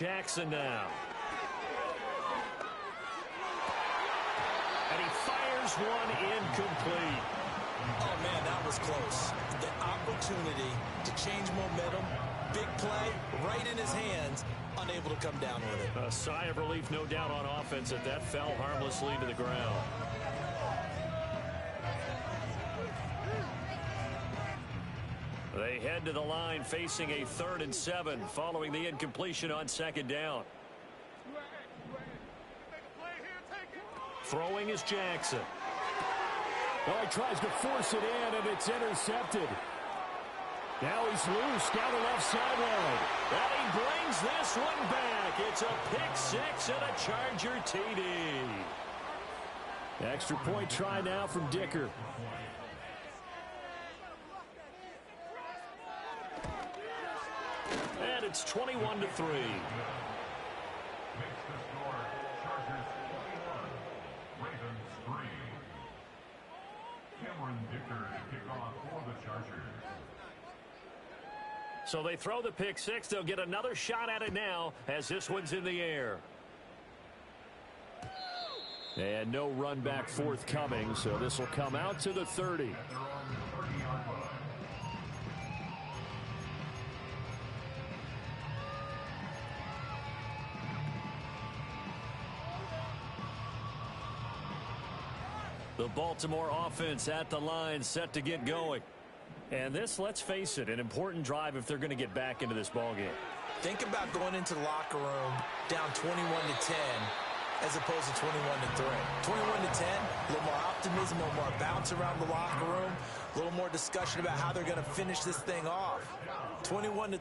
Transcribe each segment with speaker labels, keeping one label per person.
Speaker 1: Jackson now. And he fires one incomplete.
Speaker 2: Oh, man, that was close. The opportunity to change momentum, big play, right in his hands, unable to come down with it.
Speaker 1: A sigh of relief, no doubt, on offense that fell harmlessly to the ground. They head to the line facing a 3rd and 7 following the incompletion on 2nd down. Throwing is Jackson.
Speaker 3: Oh, he tries to force it in, and it's intercepted. Now he's loose down the left sideline.
Speaker 1: And he brings this one back. It's a pick 6 and a Charger TD.
Speaker 3: Extra point try now from Dicker.
Speaker 1: And it's 21-3. So they throw the pick 6. They'll get another shot at it now as this one's in the air.
Speaker 3: And no run back forthcoming, so this will come out to the 30.
Speaker 1: The Baltimore offense at the line, set to get going. And this, let's face it, an important drive if they're going to get back into this ballgame.
Speaker 2: Think about going into the locker room down 21-10 as opposed to 21-3. 21-10, a little more optimism, a little more bounce around the locker room, a little more discussion about how they're going to finish this thing off. 21-3,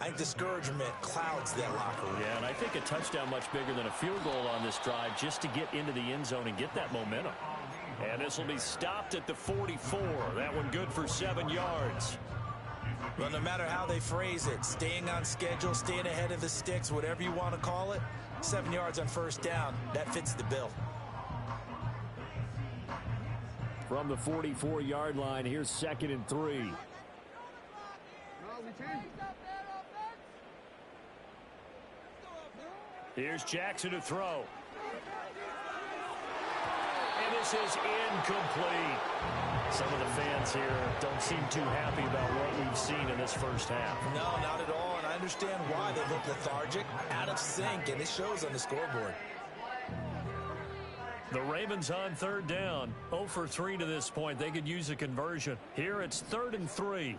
Speaker 2: I think discouragement clouds that locker room.
Speaker 1: Yeah, and I think a touchdown much bigger than a field goal on this drive just to get into the end zone and get that momentum. And this will be stopped at the 44. That one good for 7 yards.
Speaker 2: Well, no matter how they phrase it, staying on schedule, staying ahead of the sticks, whatever you want to call it, 7 yards on 1st down, that fits the bill.
Speaker 3: From the 44-yard line, here's 2nd and 3.
Speaker 1: Here's Jackson to throw. And this is incomplete. Some of the fans here don't seem too happy about what we've seen in this first half.
Speaker 2: No, not at all, and I understand why. They look lethargic, out of sync, and it shows on the scoreboard.
Speaker 1: The Ravens on 3rd down, 0 for 3 to this point. They could use a conversion. Here it's 3rd and 3.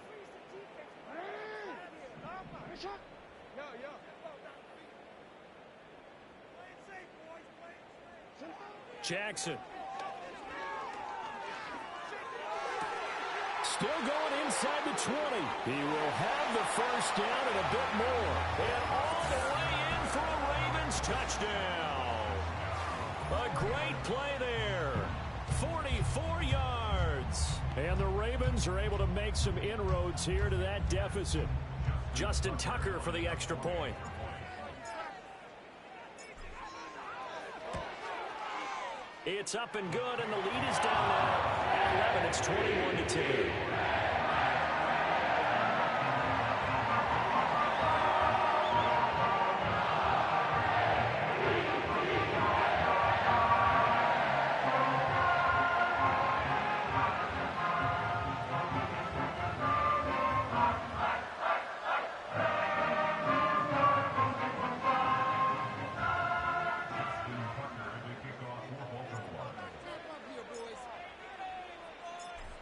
Speaker 1: Jackson.
Speaker 3: Still going inside the 20. He will have the 1st down and a bit more.
Speaker 1: And all the way in for a Ravens touchdown. A great play there. 44 yards.
Speaker 3: And the Ravens are able to make some inroads here to that deficit.
Speaker 1: Justin Tucker for the extra point. It's up and good, and the lead is down now at 11. It's 21-2.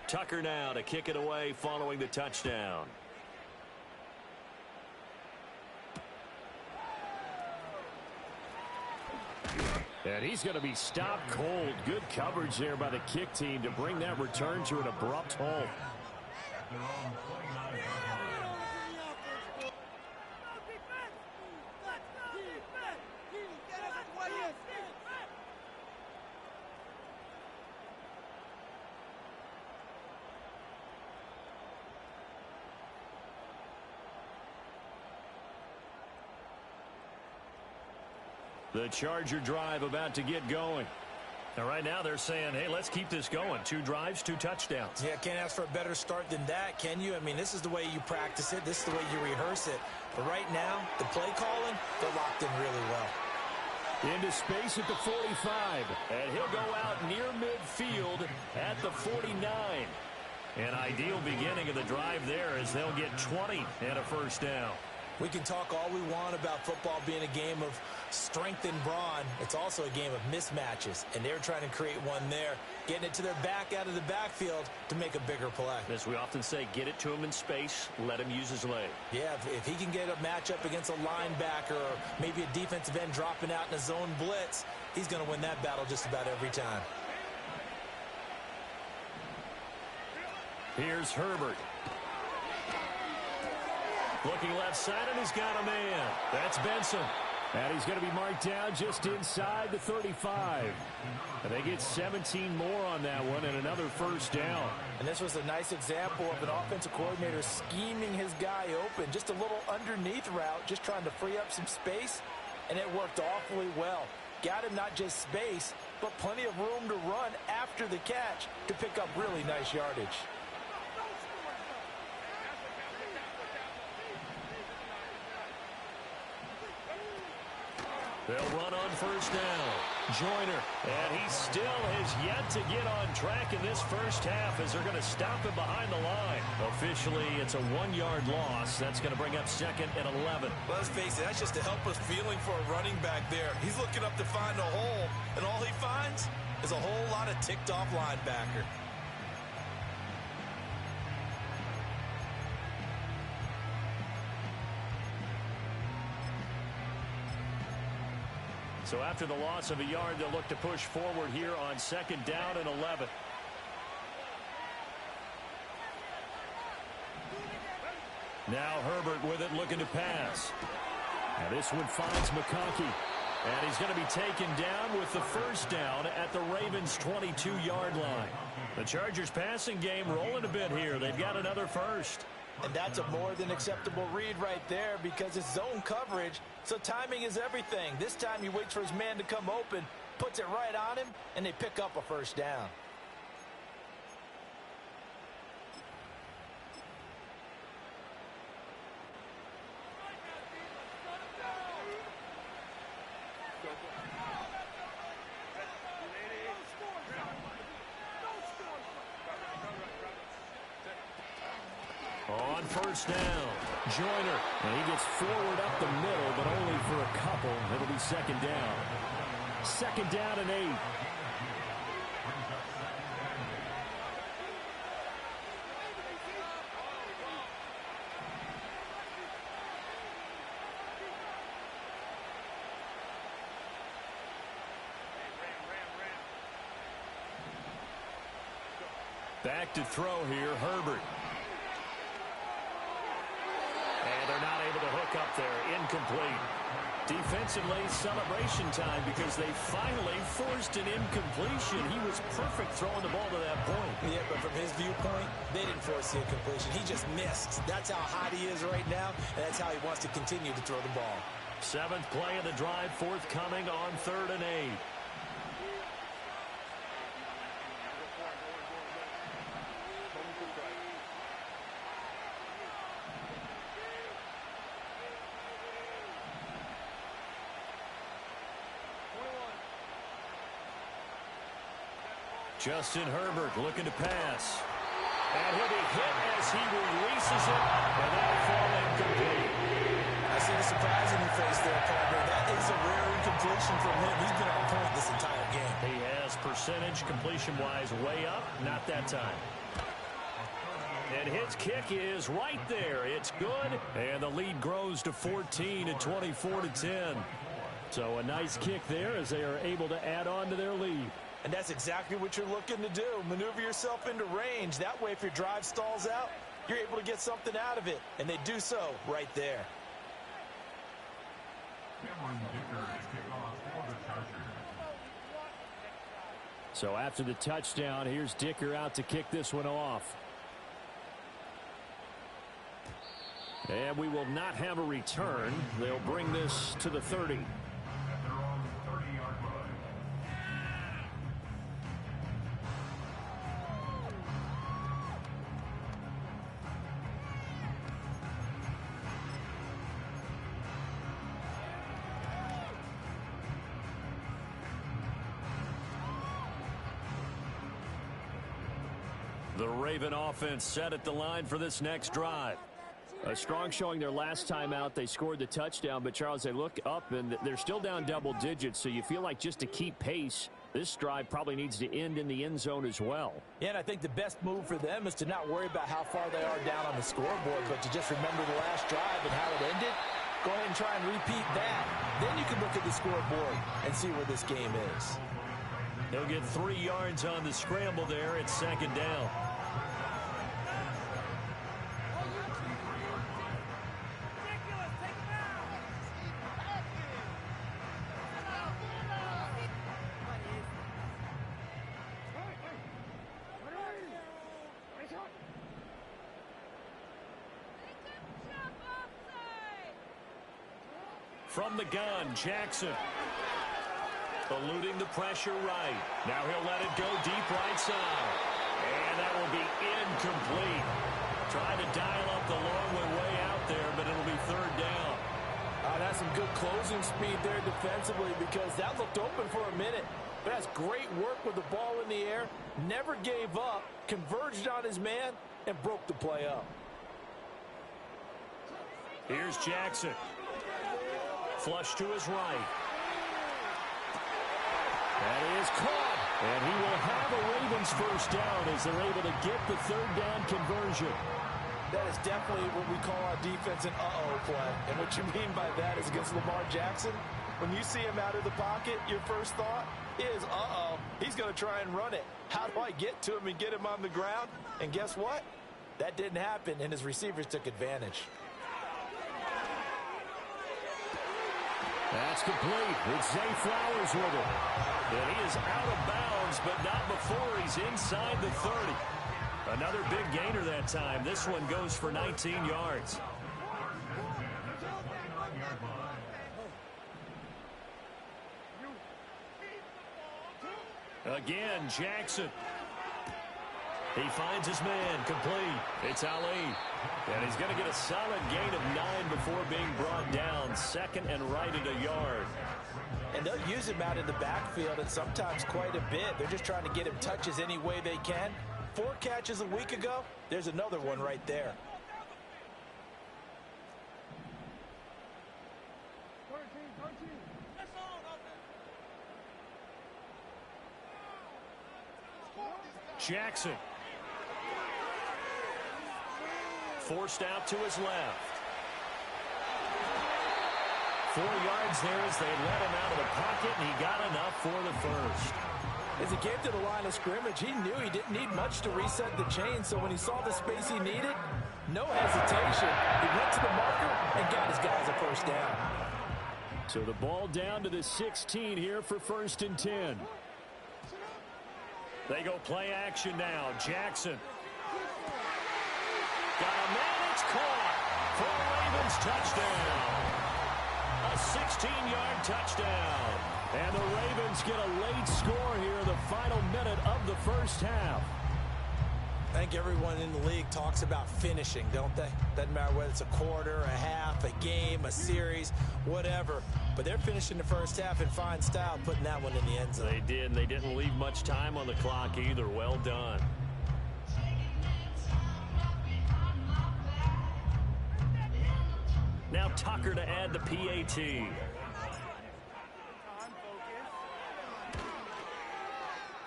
Speaker 1: Tucker now to kick it away following the touchdown.
Speaker 3: And he's going to be stopped cold. Good coverage there by the kick team to bring that return to an abrupt halt.
Speaker 1: The Charger drive about to get going. Now, right now they're saying, hey, let's keep this going. 2 drives, 2 touchdowns.
Speaker 2: Yeah, can't ask for a better start than that, can you? I mean, this is the way you practice it. This is the way you rehearse it. But right now, the play calling, they're locked in really well.
Speaker 3: Into space at the 45.
Speaker 1: And he'll go out near midfield at the 49. An ideal beginning of the drive there as they'll get 20 and a first down.
Speaker 2: We can talk all we want about football being a game of strength and brawn. It's also a game of mismatches, and they're trying to create one there, getting it to their back out of the backfield to make a bigger play.
Speaker 1: As we often say, get it to him in space, let him use his leg.
Speaker 2: Yeah, if he can get a matchup against a linebacker or maybe a defensive end dropping out in a zone blitz, he's going to win that battle just about every time.
Speaker 1: Here's Herbert. Looking left side, and he's got a man. That's Benson.
Speaker 3: And he's going to be marked down just inside the 35. And they get 17 more on that one and another first down.
Speaker 2: And this was a nice example of an offensive coordinator scheming his guy open. Just a little underneath route, just trying to free up some space, and it worked awfully well. Got him not just space, but plenty of room to run after the catch to pick up really nice yardage.
Speaker 1: They'll run on first down. Joyner, and he still has yet to get on track in this first half as they're going to stop him behind the line. Officially, it's a 1-yard loss. That's going to bring up 2nd and 11.
Speaker 2: Well, let's face it, that's just a helpless feeling for a running back there. He's looking up to find a hole, and all he finds is a whole lot of ticked-off linebacker.
Speaker 1: So after the loss of a yard, they'll look to push forward here on 2nd down and 11. Now Herbert with it, looking to pass.
Speaker 3: Now this one finds McConkey.
Speaker 1: And he's going to be taken down with the first down at the Ravens' 22-yard line. The Chargers passing game rolling a bit here. They've got another first.
Speaker 2: And that's a more than acceptable read right there because it's zone coverage, so timing is everything. This time he waits for his man to come open, puts it right on him, and they pick up a first down.
Speaker 1: On first down, Joyner.
Speaker 3: And he gets forward up the middle, but only for a couple. It'll be 2nd down. 2nd down and 8.
Speaker 1: Back to throw here, Herbert. And they're not able to hook up there. Incomplete. Defensively, celebration time because they finally forced an incompletion. He was perfect throwing the ball to that point.
Speaker 2: Yeah, but from his viewpoint, they didn't force the incompletion. He just missed. That's how hot he is right now, and that's how he wants to continue to throw the ball.
Speaker 1: 7th play of the drive, forthcoming on 3rd and 8. Justin Herbert looking to pass. And he'll be hit as he releases it, and that'll fall incomplete.
Speaker 2: I see the surprise in your face there, partner. That is a rare incompletion from him. He's been on point this entire game.
Speaker 1: He has percentage completion-wise way up, not that time. And his kick is right there. It's good, and the lead grows to 14 at 24-10.
Speaker 3: So a nice kick there as they are able to add on to their lead.
Speaker 2: And that's exactly what you're looking to do. Maneuver yourself into range. That way, if your drive stalls out, you're able to get something out of it. And they do so right there.
Speaker 3: So after the touchdown, here's Dicker out to kick this one off. And we will not have a return. They'll bring this to the 30.
Speaker 1: The Raven offense set at the line for this next drive.
Speaker 3: A strong showing their last time out. They scored the touchdown, but Charles, they look up and they're still down double digits, so you feel like just to keep pace, this drive probably needs to end in the end zone as well.
Speaker 2: Yeah, and I think the best move for them is to not worry about how far they are down on the scoreboard, but to just remember the last drive and how it ended. Go ahead and try and repeat that. Then you can look at the scoreboard and see where this game is.
Speaker 1: They'll get 3 yards on the scramble there. It's second down. From the gun, Jackson. Eluding the pressure right. Now he'll let it go deep right side. And that will be incomplete. Trying to dial up the long way out there, but it'll be third down.
Speaker 2: That's some good closing speed there defensively because that looked open for a minute. But that's great work with the ball in the air. Never gave up, converged on his man, and broke the play up.
Speaker 1: Here's Jackson. Flush to his right. That is caught. And he will have a Ravens first down as they're able to get the third down conversion.
Speaker 2: That is definitely what we call our defense an uh-oh play. And what you mean by that is against Lamar Jackson, when you see him out of the pocket, your first thought is, uh-oh, he's going to try and run it. How do I get to him and get him on the ground? And guess what? That didn't happen, and his receivers took advantage.
Speaker 3: That's complete. It's Zay Flowers with it.
Speaker 1: And he is out of bounds, but not before he's inside the 30. Another big gainer that time. This one goes for 19 yards. Again, Jackson. He finds his man, complete. It's Ali. And he's going to get a solid gain of 9 before being brought down. Second and right at a yard.
Speaker 2: And they'll use him out in the backfield, and sometimes quite a bit. They're just trying to get him touches any way they can. 4 catches a week ago. There's another one right there.
Speaker 1: Jackson. Forced out to his left. 4 yards there as they let him out of the pocket, and he got enough for the first.
Speaker 2: As he came to the line of scrimmage, he knew he didn't need much to reset the chain, so when he saw the space he needed, no hesitation. He went to the marker and got his guys a first down.
Speaker 3: So the ball down to the 16 here for 1st and 10.
Speaker 1: They go play action now. Jackson. Got a man, it's caught for a Ravens touchdown. A 16-yard touchdown. And the Ravens get a late score here in the final minute of the first half.
Speaker 2: I think everyone in the league talks about finishing, don't they? Doesn't matter whether it's a quarter, a half, a game, a series, whatever. But they're finishing the first half in fine style, putting that one in the end zone.
Speaker 1: They did, and they didn't leave much time on the clock either. Well done. Now Tucker to add the PAT.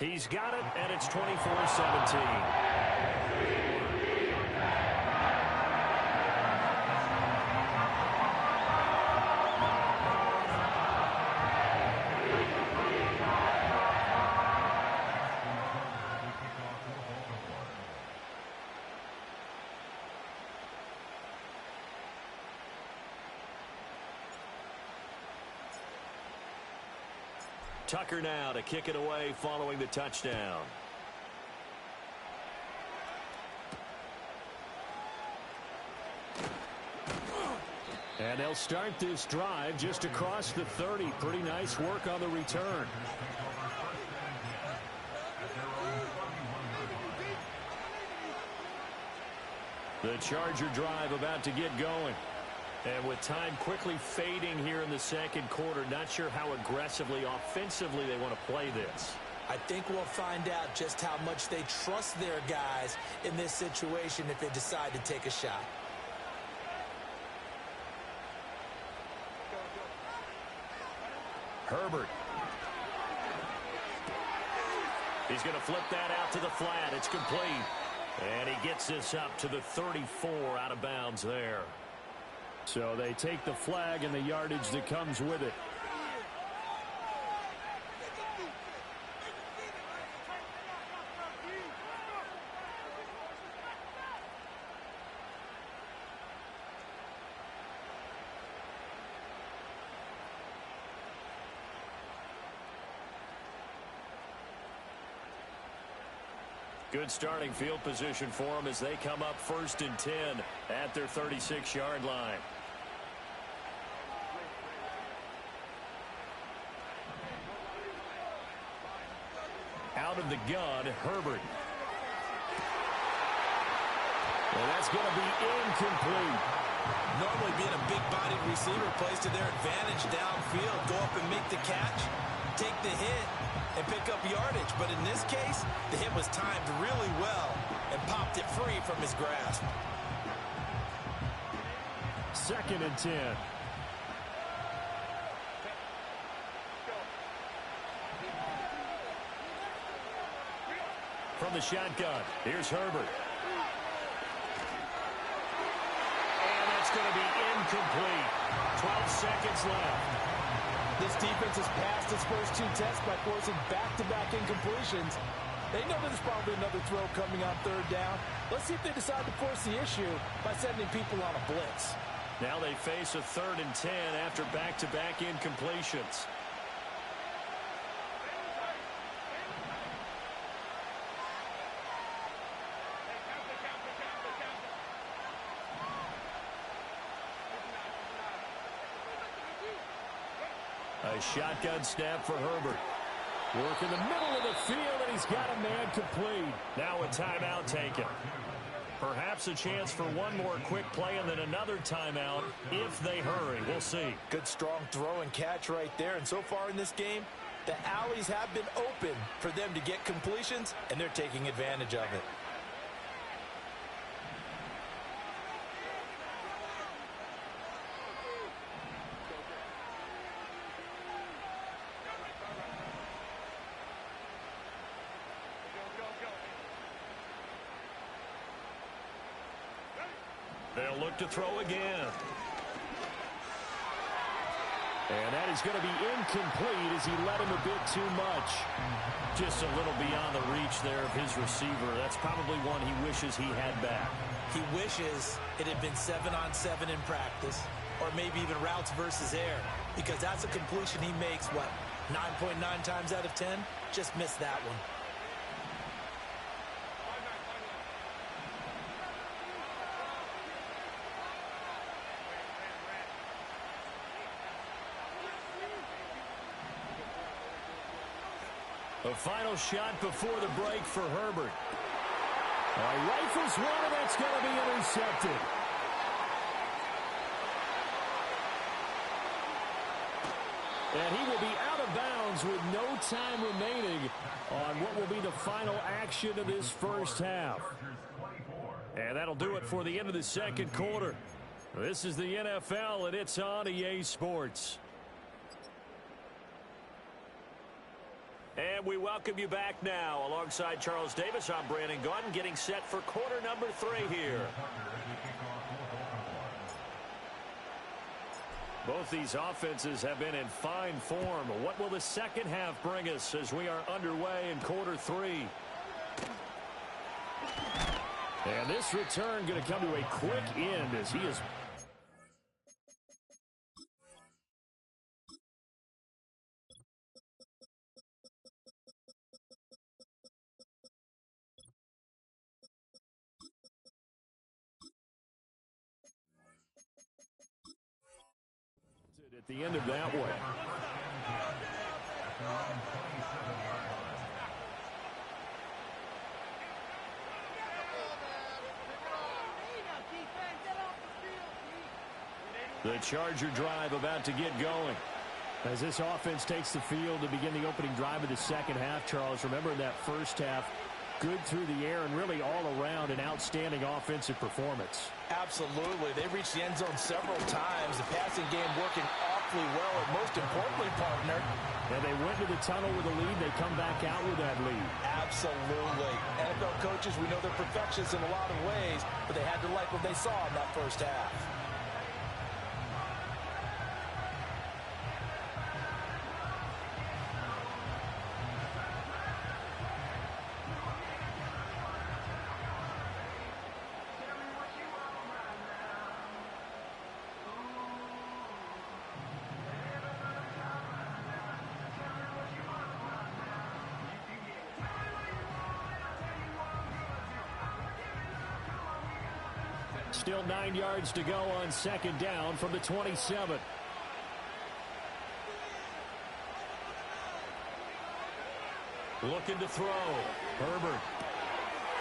Speaker 1: He's got it, and it's 24-17. Tucker now to kick it away following the touchdown. And they'll start this drive just across the 30. Pretty nice work on the return. The Charger drive about to get going. And with time quickly fading here in the second quarter, not sure how aggressively, offensively they want to play this.
Speaker 2: I think we'll find out just how much they trust their guys in this situation if they decide to take a shot.
Speaker 1: Herbert. He's going to flip that out to the flat. It's complete. And he gets this up to the 34 out of bounds there.
Speaker 3: So they take the flag and the yardage that comes with it.
Speaker 1: Good starting field position for them as they come up 1st and 10 at their 36-yard line. Out of the gun, Herbert.
Speaker 3: And that's going to be incomplete.
Speaker 2: Normally being a big-bodied receiver plays to their advantage downfield. Go up and make the catch, take the hit, and pick up yardage. But in this case, the hit was timed really well and popped it free from his grasp.
Speaker 3: 2nd and 10.
Speaker 1: From the shotgun, here's Herbert. And that's going to be incomplete. 12 seconds left.
Speaker 4: This defense has passed its first 2 tests by forcing back-to-back incompletions. They know there's probably another throw coming on 3rd down. Let's see if they decide to force the issue by sending people on a blitz.
Speaker 1: Now they face a 3rd and 10 after back-to-back incompletions. A shotgun snap for Herbert.
Speaker 3: Work in the middle of the field, and he's got a man complete.
Speaker 1: Now a timeout taken. Perhaps a chance for one more quick play and then another timeout if they hurry. We'll see.
Speaker 2: Good strong throw and catch right there. And so far in this game, the alleys have been open for them to get completions, and they're taking advantage of it.
Speaker 1: They'll look to throw again.
Speaker 3: And that is going to be incomplete as he let him a bit too much.
Speaker 1: Just a little beyond the reach there of his receiver. That's probably one he wishes he had back.
Speaker 2: He wishes it had been 7-on-7 in practice, or maybe even routes versus air, because that's a completion he makes, what, 9.9 times out of 10? Just missed that one.
Speaker 1: A final shot before the break for Herbert.
Speaker 3: Rifles one, and that's going to be intercepted. And he will be out of bounds with no time remaining on what will be the final action of this first half.
Speaker 1: And that'll do it for the end of the second quarter. This is the NFL, and it's on EA Sports. And we welcome you back now. Alongside Charles Davis, I'm Brandon Gaudin, getting set for quarter number 3 here. Both these offenses have been in fine form. What will the second half bring us as we are underway in quarter 3?
Speaker 3: And this return going to come to a quick end as he is... at the end of that one. The Charger drive about to get going. As this offense takes the field to begin the opening drive of the second half, Charles, remember in that first half, good through the air and really all around an outstanding offensive performance.
Speaker 4: Absolutely. They reached the end zone several times. The passing game working awfully well, and most importantly, partner.
Speaker 3: And they went to the tunnel with a lead. They come back out with that lead.
Speaker 4: Absolutely. NFL coaches, we know they're perfectionists in a lot of ways, but they had to like what they saw in that first half.
Speaker 3: Still 9 yards to go on second down from the 27.
Speaker 1: Looking to throw. Herbert.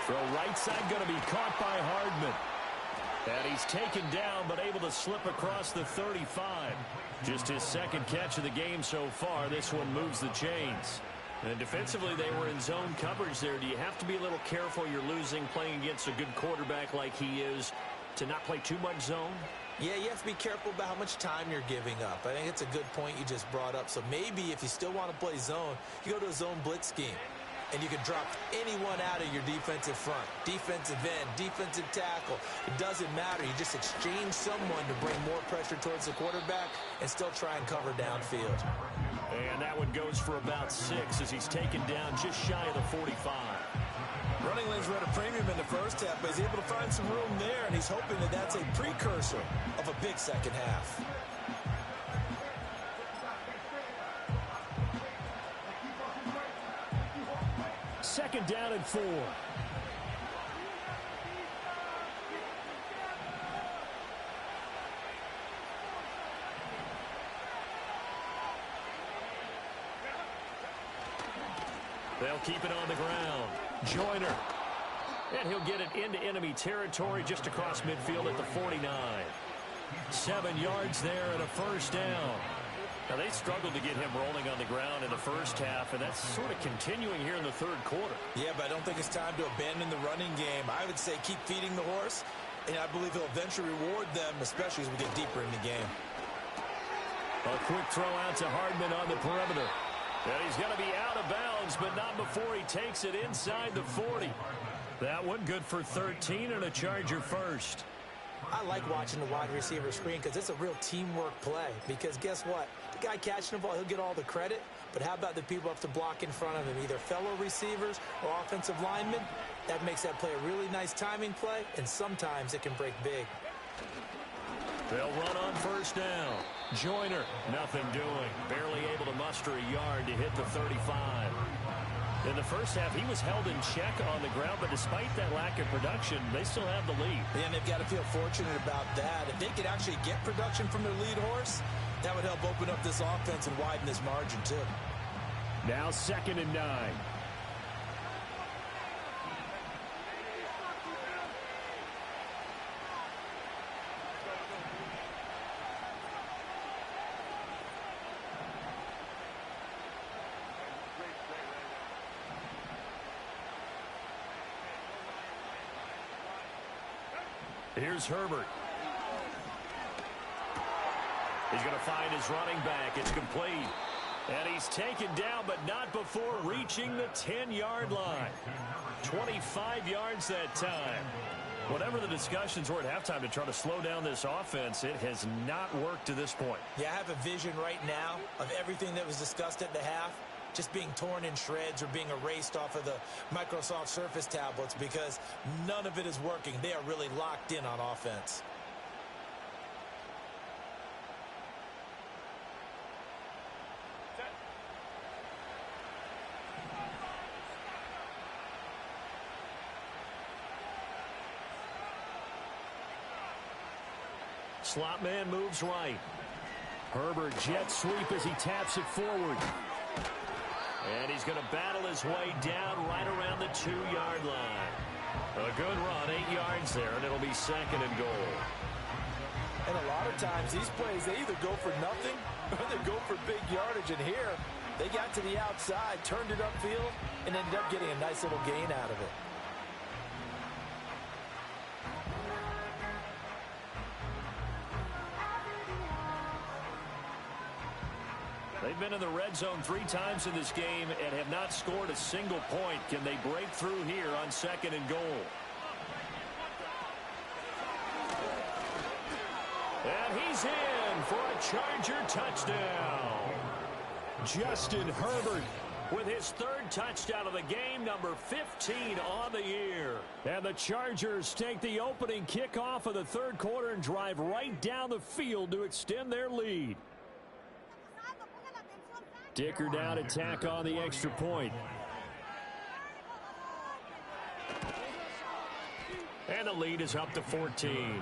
Speaker 1: Throw right side going to be caught by Hardman. And he's taken down but able to slip across the 35. Just his second catch of the game so far. This one moves the chains. And defensively, they were in zone coverage there. Do you have to be a little careful you're losing playing against a good quarterback like he is to not play too much zone?
Speaker 2: Yeah, you have to be careful about how much time you're giving up. I think it's a good point you just brought up. So maybe if you still want to play zone, you go to a zone blitz scheme. And you can drop anyone out of your defensive front. Defensive end, defensive tackle. It doesn't matter. You just exchange someone to bring more pressure towards the quarterback and still try and cover downfield.
Speaker 1: And that one goes for about 6 as he's taken down just shy of the 45.
Speaker 4: Running lanes were at a premium in the first half, but he's able to find some room there, and he's hoping that that's a precursor of a big second half.
Speaker 3: Second down and 4.
Speaker 1: They'll keep it on the ground. Joyner. And he'll get it into enemy territory just across midfield at the 49. 7 yards there and a first down. Now, they struggled to get him rolling on the ground in the first half, and that's sort of continuing here in the third quarter.
Speaker 4: Yeah, but I don't think it's time to abandon the running game. I would say keep feeding the horse, and I believe he'll eventually reward them, especially as we get deeper in the game.
Speaker 1: A quick throw out to Hardman on the perimeter. And he's going to be out of bounds, but not before he takes it inside the 40. That one good for 13 and a Charger first.
Speaker 2: I like watching the wide receiver screen because it's a real teamwork play. Because guess what? The guy catching the ball, he'll get all the credit. But how about the people who have to block in front of him, either fellow receivers or offensive linemen? That makes that play a really nice timing play, and sometimes it can break big.
Speaker 1: They'll run on first down. Joyner, nothing doing. Barely able to muster a yard to hit the 35. In the first half, he was held in check on the ground, but despite that lack of production, they still have the lead.
Speaker 4: And they've got to feel fortunate about that. If they could actually get production from their lead horse, that would help open up this offense and widen this margin, too.
Speaker 3: Now 2nd and 9.
Speaker 1: Here's Herbert. He's going to find his running back. It's complete. And he's taken down, but not before reaching the 10-yard line. 25 yards that time. Whatever the discussions were at halftime to try to slow down this offense, it has not worked to this point.
Speaker 2: Yeah, I have a vision right now of everything that was discussed at the half just being torn in shreds or being erased off of the Microsoft Surface tablets because none of it is working. They are really locked in on offense.
Speaker 1: Slot man moves right. Herbert jet sweep as he taps it forward. And he's going to battle his way down right around the 2-yard line. A good run, 8 yards there, and it'll be 2nd and goal.
Speaker 4: And a lot of times these plays, they either go for nothing or they go for big yardage. And here, they got to the outside, turned it upfield, and ended up getting a nice little gain out of it.
Speaker 1: They've been in the red zone 3 times in this game and have not scored a single point. Can they break through here on 2nd and goal? And he's in for a Charger touchdown. Justin Herbert with his 3rd touchdown of the game, number 15 on the year. And the Chargers take the opening kickoff of the 3rd quarter and drive right down the field to extend their lead. Dicker down to tack on the extra point. And the lead is up to 14.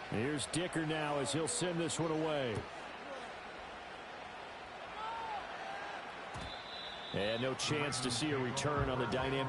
Speaker 1: Here's Dicker now as he'll send this one away. And no chance to see a return on the dynamic.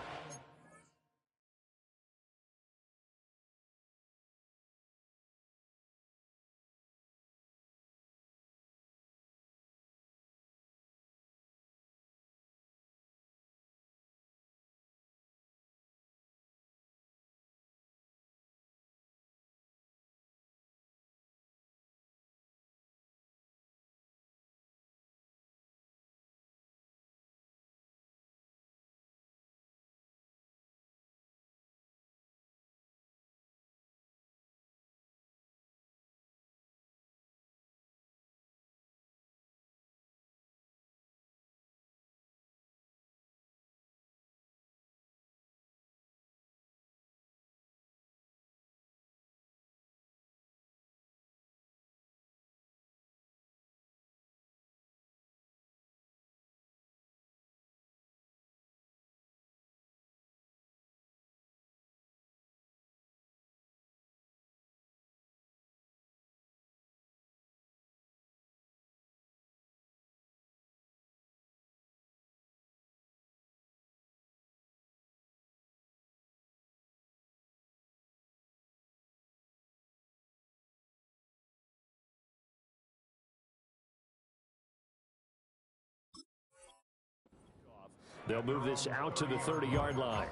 Speaker 1: They'll move this out to the 30-yard line.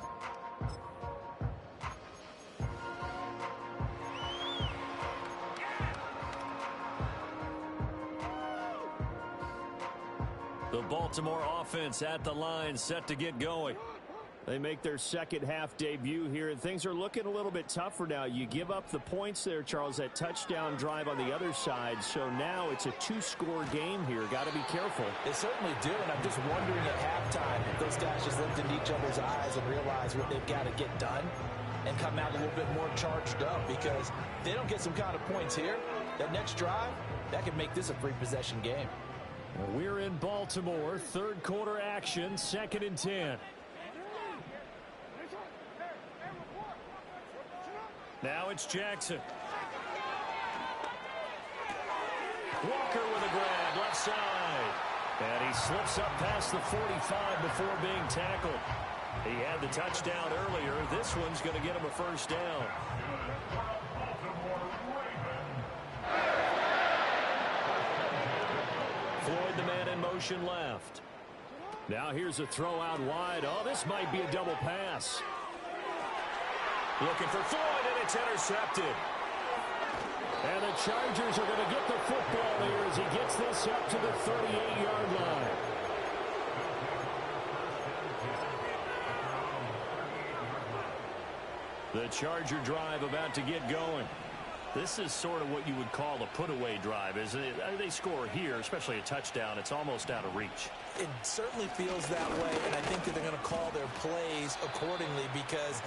Speaker 1: The Baltimore offense at the line, set to get going. They make their second half debut here, and things are looking a little bit tougher now. You give up the points there, Charles, that touchdown drive on the other side. So now it's a 2-score game here. Got to be careful.
Speaker 4: They certainly do, and I'm just wondering at halftime if those guys just looked into each other's eyes and realized what they've got to get done and come out a little bit more charged up, because if they don't get some kind of points here, that next drive, that could make this a free possession game.
Speaker 1: Well, we're in Baltimore, 3rd quarter action, 2nd and 10. Now it's Jackson. Walker with a grab, left side. And he slips up past the 45 before being tackled. He had the touchdown earlier. This one's going to get him a first down. Floyd, the man in motion, left. Now here's a throw out wide. Oh, this might be a double pass. Looking for Floyd, and it's intercepted. And the Chargers are going to get the football here as he gets this up to the 38-yard line. The Charger drive about to get going. This is sort of what you would call a put-away drive, isn't it? They score here, especially a touchdown. It's almost out of reach.
Speaker 4: It certainly feels that way, and I think that they're going to call their plays accordingly, because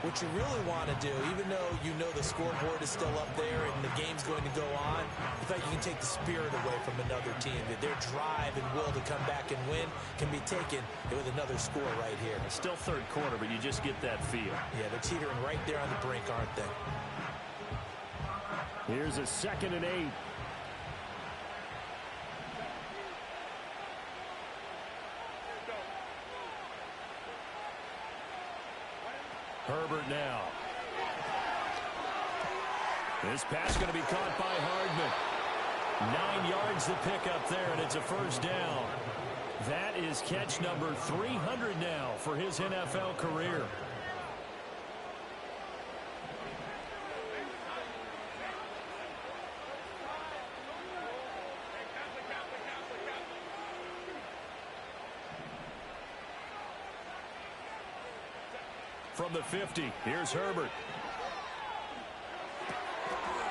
Speaker 4: what you really want to do, even though you know the scoreboard is still up there and the game's going to go on, I feel like you can take the spirit away from another team. That their drive and will to come back and win can be taken with another score right here.
Speaker 1: It's still 3rd quarter, but you just get that feel.
Speaker 4: Yeah, they're teetering right there on the brink, aren't they?
Speaker 1: Here's a 2nd and 8. Herbert now. This pass going to be caught by Hardman. 9 yards to pick up there, and it's a first down. That is catch number 300 now for his NFL career. From the 50, here's Herbert.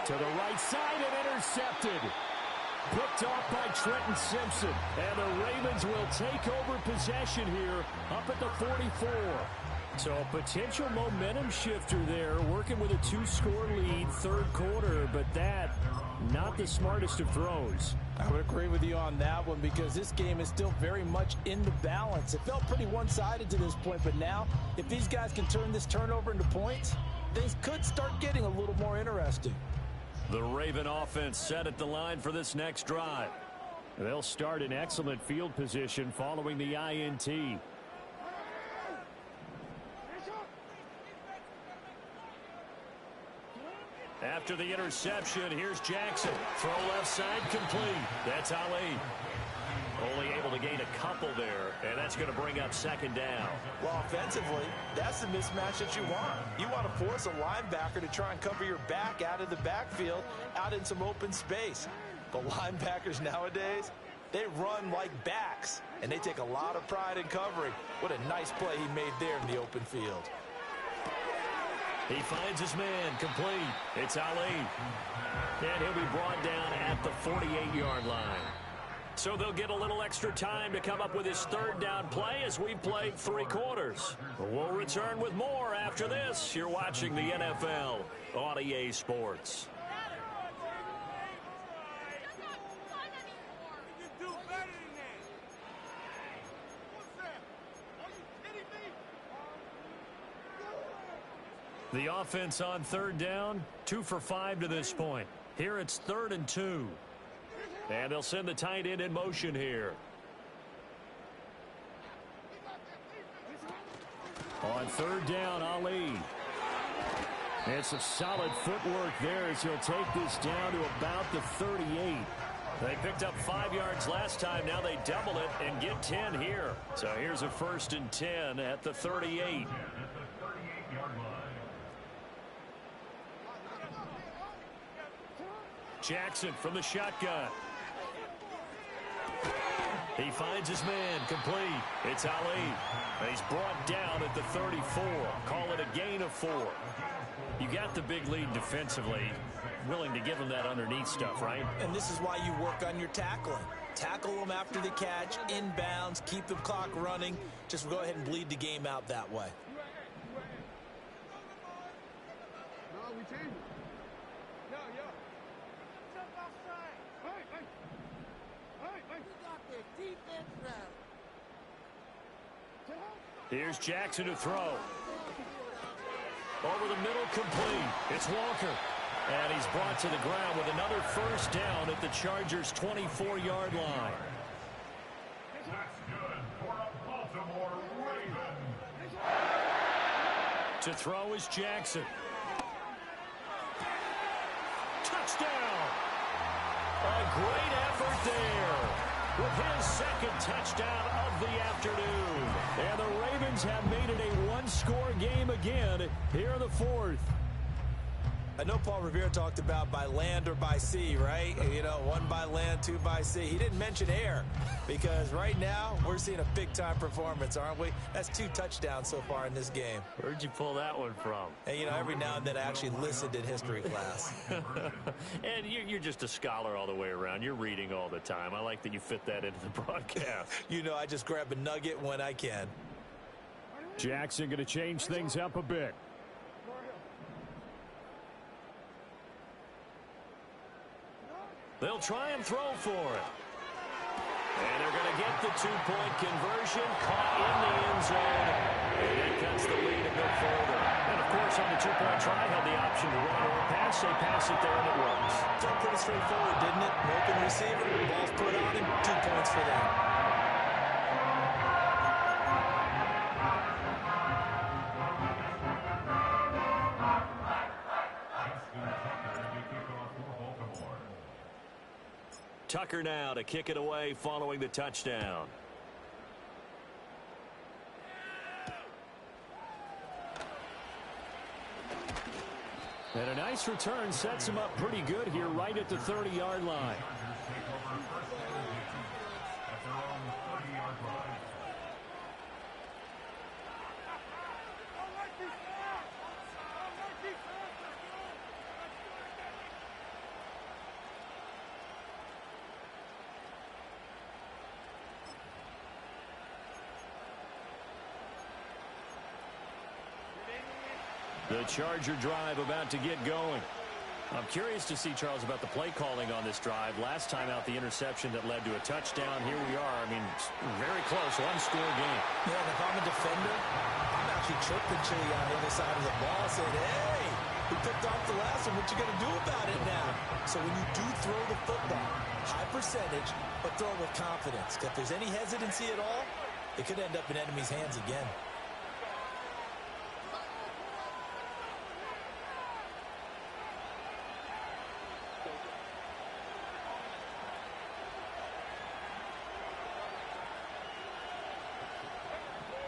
Speaker 1: To the right side and intercepted. Picked off by Trenton Simpson. And the Ravens will take over possession here up at the 44. So a potential momentum shifter there, working with a 2-score lead, third quarter, but that, not the smartest of throws.
Speaker 4: I would agree with you on that one because this game is still very much in the balance. It felt pretty one-sided to this point, but now, if these guys can turn this turnover into points, things could start getting a little more interesting.
Speaker 1: The Raven offense set at the line for this next drive.
Speaker 3: They'll start in excellent field position following the INT.
Speaker 1: After the interception, here's Jackson. Throw left side complete. That's Ali. Only able to gain a couple there, and that's going to bring up second down.
Speaker 2: Well, offensively, that's the mismatch that you want. You want to force a linebacker to try and cover your back out of the backfield, out in some open space. But linebackers nowadays, they run like backs, and they take a lot of pride in covering. What a nice play he made there in the open field.
Speaker 1: He finds his man complete. It's Ali. And he'll be brought down at the 48-yard line. So they'll get a little extra time to come up with his third down play as we've played 3 quarters. We'll return with more after this. You're watching the NFL on EA Sports. The offense on third down, 2 for 5 to this point. Here it's 3rd and 2. And they'll send the tight end in motion here. On third down, Ali. And some solid footwork there as he'll take this down to about the 38. They picked up 5 yards last time. Now they double it and get 10 here. So here's a 1st and 10 at the 38. Jackson from the shotgun. He finds his man complete. It's Ali. And he's brought down at the 34. Call it a gain of 4. You got the big lead defensively. Willing to give him that underneath stuff, right?
Speaker 2: And this is why you work on your tackling. Tackle them after the catch, inbounds, keep the clock running. Just go ahead and bleed the game out that way.
Speaker 1: Here's Jackson to throw. Over the middle, complete. It's Walker. And he's brought to the ground with another first down at the Chargers' 24-yard line.
Speaker 5: That's good for a Baltimore Ravens.
Speaker 1: To throw is Jackson. Touchdown! A great effort there with his second touchdown of the afternoon. And the Ravens have made it a one-score game again here in the 4th.
Speaker 2: I know Paul Revere talked about by land or by sea, right? You know, 1 by land, 2 by sea. He didn't mention air because right now we're seeing a big-time performance, aren't we? That's 2 touchdowns so far in this game.
Speaker 1: Where'd you pull that one from?
Speaker 2: And, you know, every now and then I actually listened in history class.
Speaker 1: And you're just a scholar all the way around. You're reading all the time. I like that you fit that into the broadcast.
Speaker 2: You know, I just grab a nugget when I can.
Speaker 3: Jackson going to change things up a bit.
Speaker 1: They'll try and throw for it. And they're going to get the 2-point conversion. Caught in the end zone. And that cuts the lead a bit further. And, of course, on the 2-point try, had the option to run or pass. They pass it there, and it works.
Speaker 2: So pretty straightforward, didn't it? Open receiver, ball's put on him, 2 points for them.
Speaker 1: Tucker now to kick it away following the touchdown.
Speaker 3: And a nice return sets him up pretty good here right at the 30-yard line. The Charger drive about to get going. I'm curious to see, Charles, about the play calling on this drive. Last time out, the interception that led to a touchdown. Here we are. I mean, very close, one-score game.
Speaker 2: Yeah, and if I'm a defender, I'm actually chirping Chili on the other side of the ball, saying, hey, we picked off the last one. What you going to do about it now? So when you do throw the football, high percentage, but throw it with confidence. If there's any hesitancy at all, it could end up in enemy's hands again.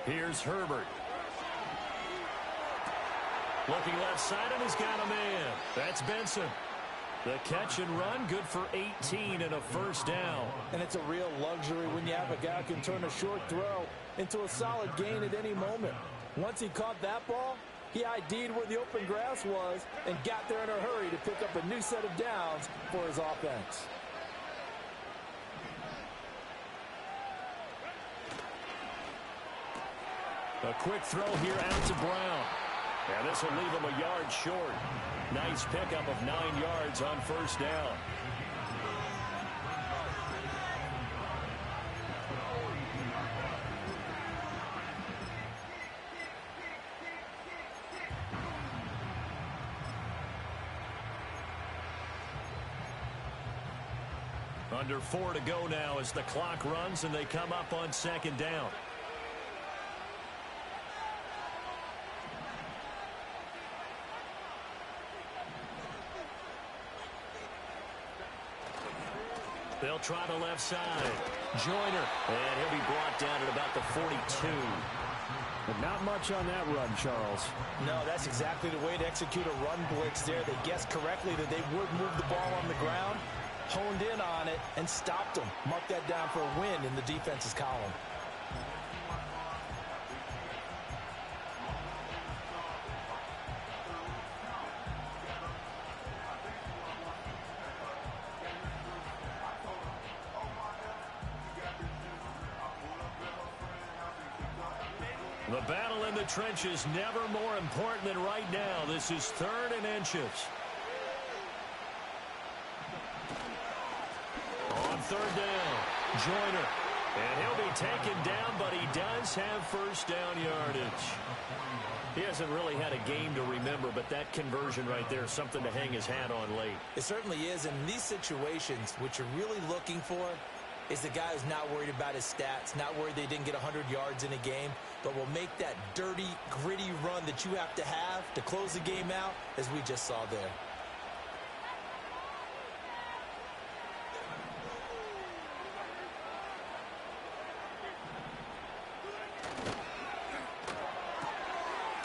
Speaker 1: Here's Herbert. Looking left side, and he's got a man. That's Benson. The catch and run, good for 18 and a first down.
Speaker 4: And it's a real luxury when you have a guy who can turn a short throw into a solid gain at any moment. Once he caught that ball, he ID'd where the open grass was and got there in a hurry to pick up a new set of downs for his offense.
Speaker 1: A quick throw here out to Brown. And this will leave him a yard short. Nice pickup of 9 yards on first down. Under 4 to go now as the clock runs and they come up on second down. They'll try the left side. Joyner. And he'll be brought down at about the 42.
Speaker 3: But not much on that run, Charles.
Speaker 2: No, that's exactly the way to execute a run blitz there. They guessed correctly that they would move the ball on the ground, honed in on it, and stopped them. Mark that down for a win in the defense's column.
Speaker 1: The battle in the trenches never more important than right now. This is 3rd and inches. On 3rd down, Joyner. And he'll be taken down, but he does have first down yardage. He hasn't really had a game to remember, but that conversion right there is something to hang his hat on late.
Speaker 2: It certainly is. In these situations, what you're really looking for is the guy who's not worried about his stats, not worried they didn't get 100 yards in a game, but will make that dirty, gritty run that you have to close the game out, as we just saw there.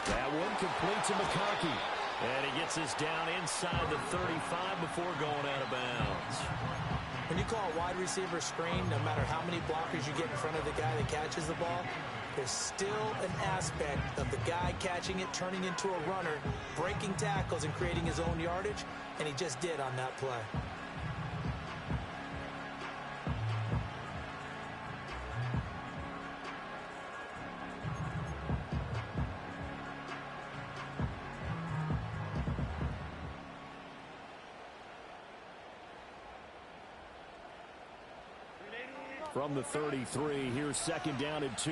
Speaker 1: That one complete to McConkey. And he gets this down inside the 35 before going out of bounds.
Speaker 2: When you call a wide receiver screen, no matter how many blockers you get in front of the guy that catches the ball, there's still an aspect of the guy catching it, turning into a runner, breaking tackles and creating his own yardage, and he just did on that play.
Speaker 3: From the 33, here's 2nd down and 2.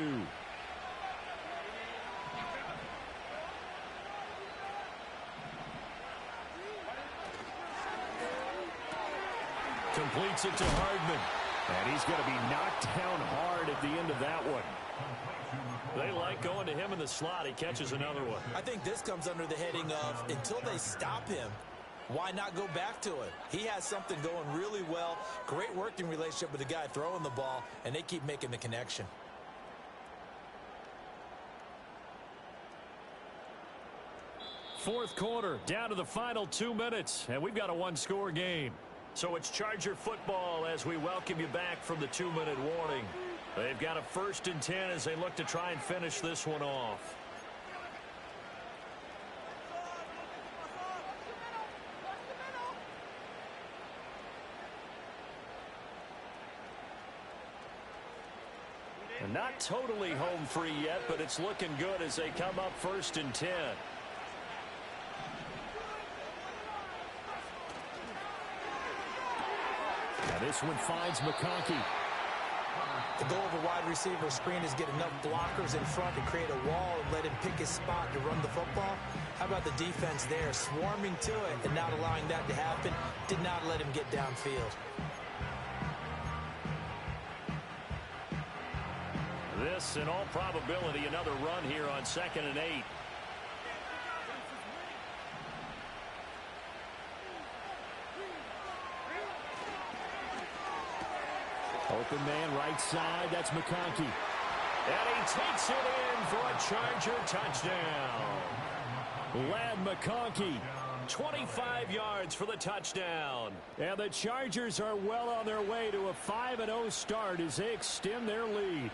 Speaker 1: Completes it to Hardman.
Speaker 3: And he's going to be knocked down hard at the end of that one.
Speaker 1: They like going to him in the slot. He catches another one.
Speaker 2: I think this comes under the heading of, until they stop him, Why not go back to it? He has something going really well. Great working relationship with the guy throwing the ball, and they keep making the connection.
Speaker 1: Fourth quarter, down to the final 2 minutes, and we've got a one-score game. So it's Charger football as we welcome you back from the 2-minute warning. They've got a 1st and 10 as they look to try and finish this one off. And not totally home free yet, but it's looking good as they come up 1st and 10. Now this one finds McConkey.
Speaker 2: The goal of a wide receiver screen is get enough blockers in front to create a wall and let him pick his spot to run the football. How about the defense there, swarming to it and not allowing that to happen? Did not let him get downfield.
Speaker 1: This, in all probability, another run here on 2nd and 8. Open man right side, that's McConkey. And he takes it in for a Charger touchdown. Ladd McConkey, 25 yards for the touchdown. And the Chargers are well on their way to a 5-0 start as they extend their lead.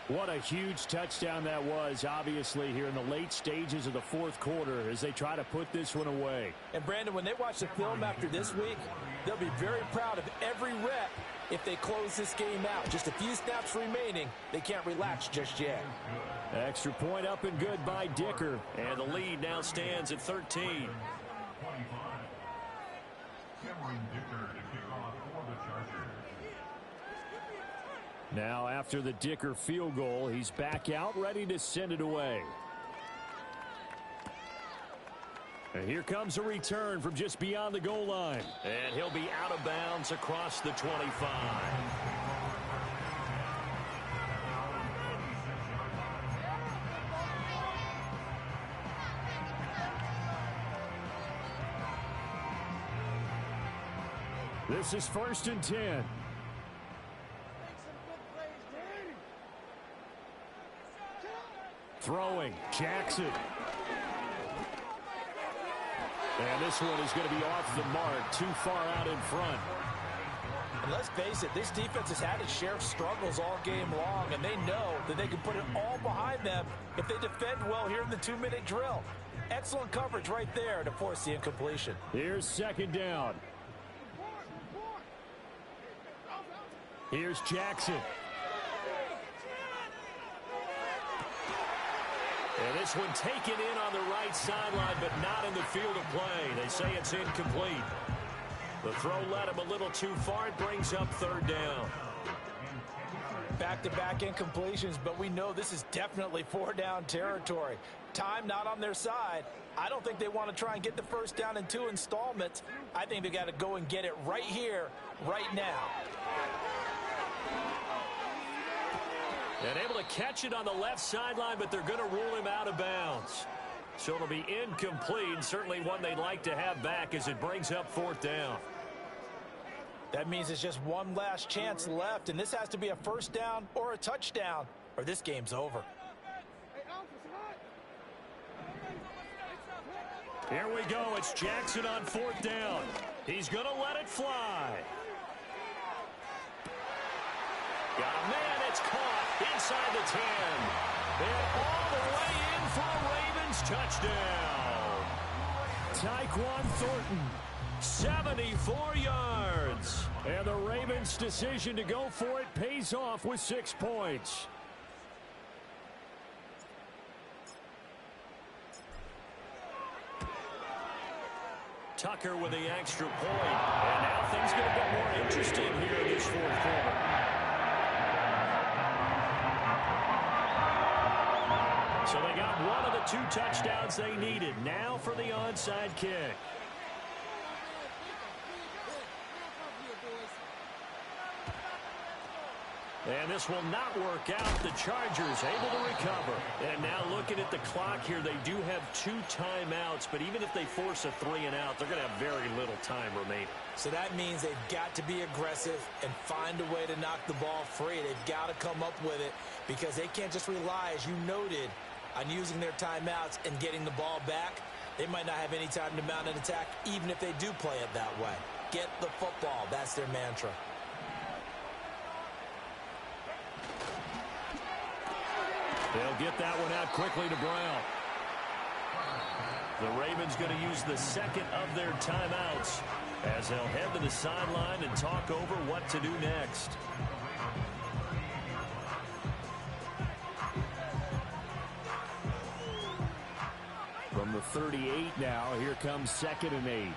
Speaker 1: What a huge touchdown that was, obviously, here in the late stages of the fourth quarter as they try to put this one away.
Speaker 4: And, Brandon, when they watch the film after this week, they'll be very proud of every rep if they close this game out. Just a few snaps remaining. They can't relax just yet.
Speaker 1: Extra point up and good by Dicker. And the lead now stands at 13. Now after the Dicker field goal, he's back out ready to send it away. And here comes a return from just beyond the goal line. And he'll be out of bounds across the 25. This is 1st and 10. Throwing, Jackson. And this one is going to be off the mark, too far out in front.
Speaker 4: And let's face it, this defense has had its share of struggles all game long, and they know that they can put it all behind them if they defend well here in the 2-minute drill. Excellent coverage right there to force the incompletion.
Speaker 1: Here's 2nd down. Here's Jackson. And this one taken in on the right sideline, but not in the field of play. They say it's incomplete. The throw led him a little too far. It brings up 3rd down.
Speaker 4: Back-to-back incompletions, but we know this is definitely 4-down territory. Time not on their side. I don't think they want to try and get the 1st down in 2 installments. I think they got to go and get it right here, right now.
Speaker 1: And able to catch it on the left sideline, but they're going to rule him out of bounds. So it'll be incomplete, certainly one they'd like to have back as it brings up 4th down.
Speaker 4: That means it's just one last chance left, and this has to be a 1st down or a touchdown, or this game's over.
Speaker 1: Here we go. It's Jackson on 4th down. He's going to let it fly. Got a man. It's caught inside the 10. And all the way in for a Ravens touchdown. Tyquan Thornton, 74 yards. And the Ravens' decision to go for it pays off with 6 points. Tucker with the extra point. And now things get a bit more interesting here in this fourth quarter. So they got one of the 2 touchdowns they needed. Now for the onside kick. And this will not work out. The Chargers able to recover. And now looking looking at the clock here, they do have 2 timeouts, but even if they force a 3-and-out, they're going to have very little time remaining.
Speaker 2: So that means they've got to be aggressive and find a way to knock the ball free. They've got to come up with it because they can't just rely, as you noted, on using their timeouts and getting the ball back. They might not have any time to mount an attack, even if they do play it that way. Get the football. That's their mantra.
Speaker 1: They'll get that one out quickly to Brown. The Ravens going to use the second of their timeouts as they'll head to the sideline and talk over what to do next. From the 38 now, here comes 2nd and 8.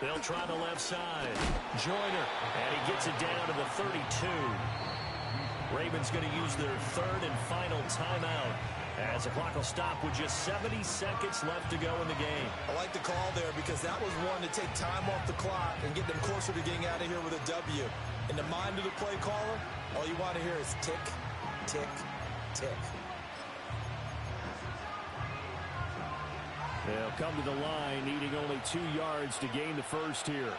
Speaker 1: They'll try the left side. Joyner, and he gets it down to the 32. Ravens going to use their 3rd and final timeout as the clock will stop with just 70 seconds left to go in the game.
Speaker 2: I like the call there because that was one to take time off the clock and get them closer to getting out of here with a W. In the mind of the play caller, all you want to hear is tick, tick, tick.
Speaker 1: They'll come to the line, needing only 2 yards to gain the first here.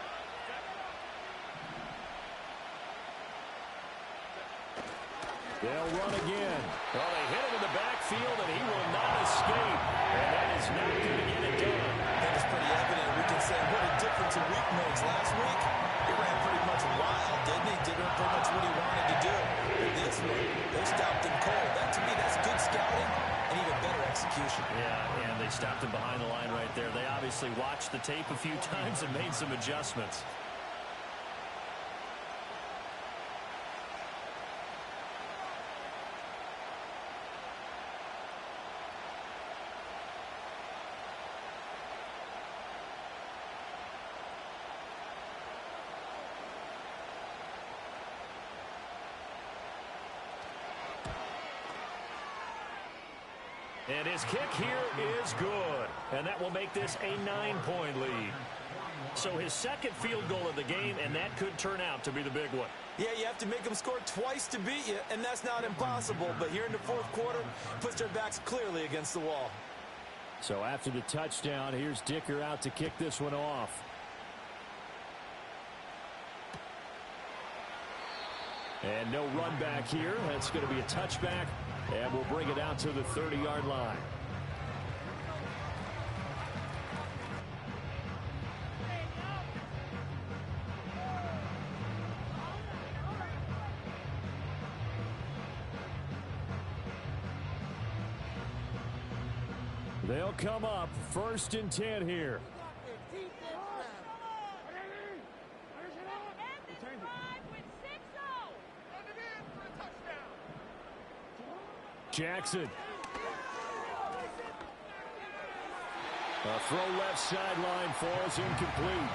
Speaker 1: They'll run again. Well, they hit him in the backfield, and he will not escape. And that is not going to get it done.
Speaker 2: I think it's pretty evident. We can say what a difference a week makes. Last week, he ran pretty much wild, didn't he? Did pretty much what he wanted to do. But this week, they stopped him cold. That, to me, that's good scouting and even better execution.
Speaker 1: Yeah, and they stopped him behind the line right there. They obviously watched the tape a few times and made some adjustments. And his kick here is good. And that will make this a 9-point lead. So his 2nd field goal of the game, and that could turn out to be the big one.
Speaker 2: Yeah, you have to make them score twice to beat you, and that's not impossible. But here in the 4th quarter, puts their backs clearly against the wall.
Speaker 1: So after the touchdown, here's Dicker out to kick this one off. And no run back here. That's going to be a touchback. And we'll bring it out to the 30-yard line. They'll come up 1st and 10 here. Jackson. A throw left sideline falls incomplete.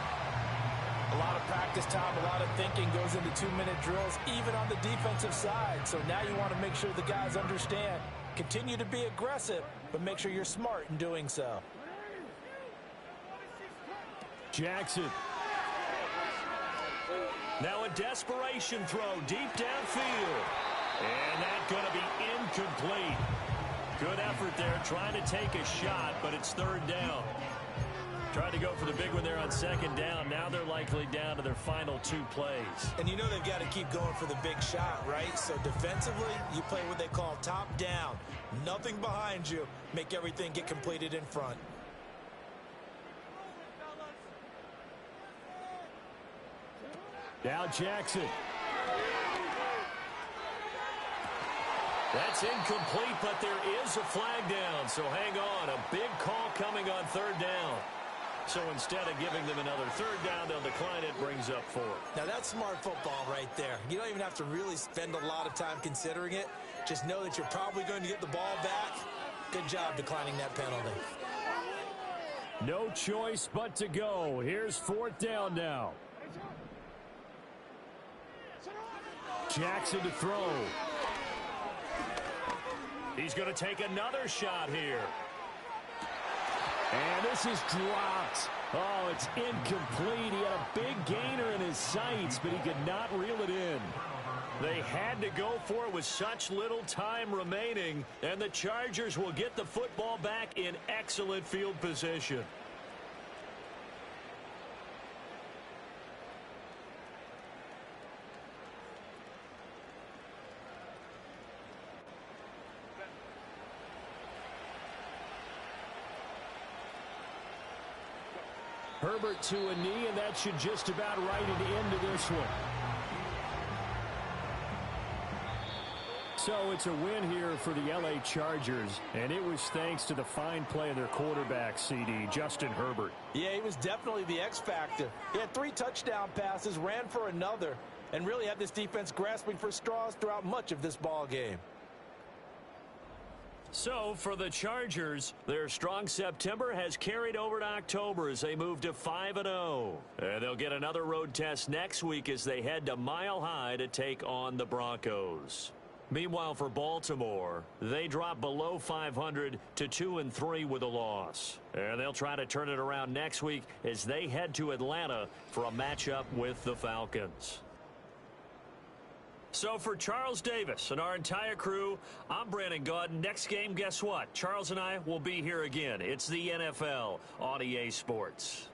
Speaker 2: A lot of practice time, a lot of thinking goes into 2-minute drills, even on the defensive side. So now you want to make sure the guys understand. Continue to be aggressive, but make sure you're smart in doing so.
Speaker 1: Jackson. Now a desperation throw deep downfield. And that's going to be incomplete. Good effort there, trying to take a shot, but it's 3rd down. Tried to go for the big one there on 2nd down. Now they're likely down to their final 2 plays.
Speaker 2: And you know they've got to keep going for the big shot, right? So defensively, you play what they call top down. Nothing behind you. Make everything get completed in front.
Speaker 1: Now Jackson. That's incomplete, but there is a flag down. So hang on. A big call coming on 3rd down. So instead of giving them another 3rd down, they'll decline it, brings up 4.
Speaker 2: Now that's smart football right there. You don't even have to really spend a lot of time considering it. Just know that you're probably going to get the ball back. Good job declining that penalty.
Speaker 1: No choice but to go. Here's 4th down now. Jackson to throw. He's going to take another shot here. And this is dropped. Oh, it's incomplete. He had a big gainer in his sights, but he could not reel it in. They had to go for it with such little time remaining, and the Chargers will get the football back in excellent field position. Herbert to a knee, and that should just about write it into this one. So it's a win here for the L.A. Chargers, and it was thanks to the fine play of their quarterback, CD, Justin Herbert.
Speaker 4: Yeah, he was definitely the X factor. He had 3 touchdown passes, ran for another, and really had this defense grasping for straws throughout much of this ball game.
Speaker 1: So, for the Chargers, their strong September has carried over to October as they move to 5-0. And they'll get another road test next week as they head to Mile High to take on the Broncos. Meanwhile, for Baltimore, they drop below 500 to 2-3 with a loss. And they'll try to turn it around next week as they head to Atlanta for a matchup with the Falcons. So for Charles Davis and our entire crew, I'm Brandon Gaudin. Next game, guess what? Charles and I will be here again. It's the NFL on EA Sports.